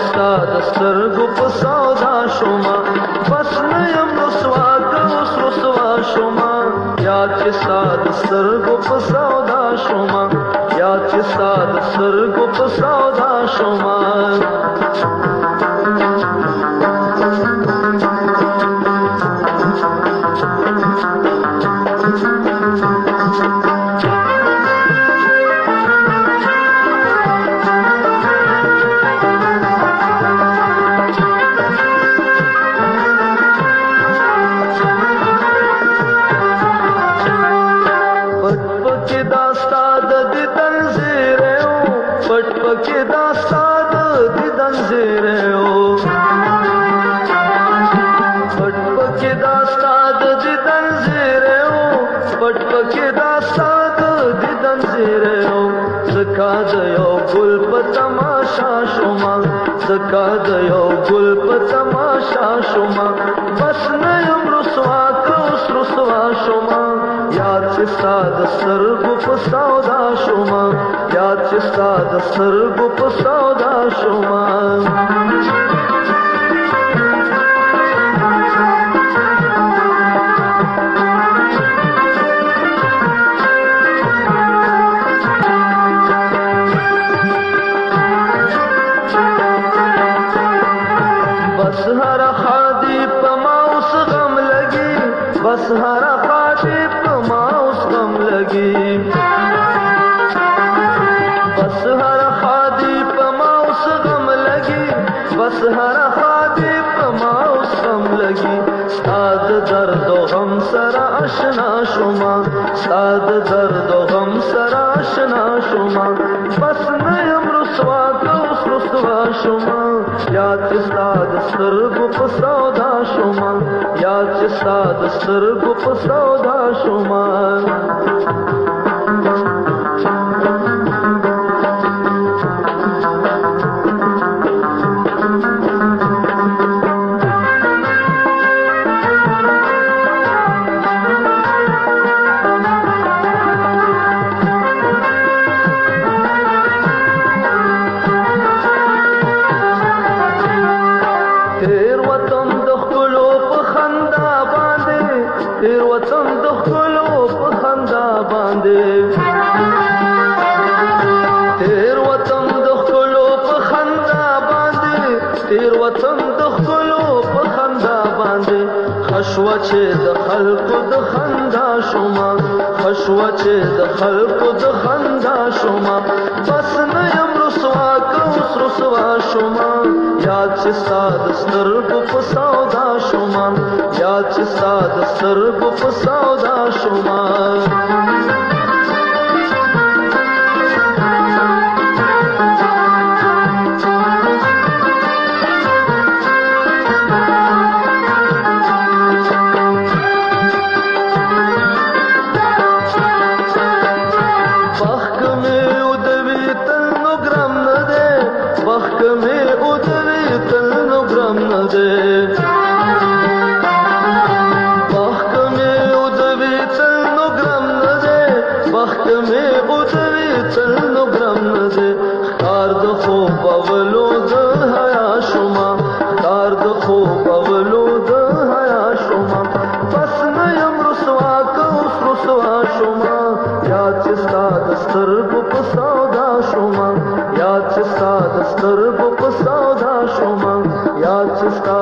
ستا د سترګو په سودا شوما بس نه یم رسوا که اوس رسوا شوما یاد چې ستا د سترګو په سودا شوما یاد چې ستا د سترګو په سودا شوما پټ پکې دا ستا د دیدن زیری و پټ پکې دا ستا د دیدن زیری و پټ پکې دا ستا د دیدن زیری و زکا د یو ګل په تماشا شوما زکا د یو ګل په تماشا شوما بس نه یم رسوا که اوس رسوا شوما یاد چې ستا د سترګو په سودا شوما یاد چې ستا د سترګو په سودا شوما بس هر خادي په ما اوس غم لګي بس هر خادي په ما اوس غم لګي بس هر خادي په ما اوس غم لګي بس هر خادي په ما اوس غم لګي ستا د درد او غم سره آشنا شوما ستا د درد او غم سره آشنا شوما بس نه یم رسوا که اوس رسوا شوما یاد چې ستا د سترګو په سودا شوما یاد چې ستا د سترګو په سودا شوما تیر وطن د ښکلو په خندا باندې تیر وطن د ښکلو په خندا باندې تیر وطن د ښکلو په خندا باندې تیر وطن د ښکلو په خندا باندې خشوه چې د خلقو د خندا شوما خشوه چې د خلقو د خندا شوما بس نه یم رسوا که اوس رسوا شوما یاد چې ستا د سترګو په سودا شوما یاد چې ستا د سترګو په سودا شوما وخت میں ادوی تل نو گرم نہ دے وخت میں ادوی تل نو گرم نہ دے وخت میں ادوی تل نو گرم نہ دے کار د خو بولو د حیا شوما کار د خو بولو د حیا شوما بس نه یم رسوا که اوس رسوا شوما یاد چې ستا د سترګو په سودا شوما یاد چې ستا د سترګو په سودا شوما یاد چې ستا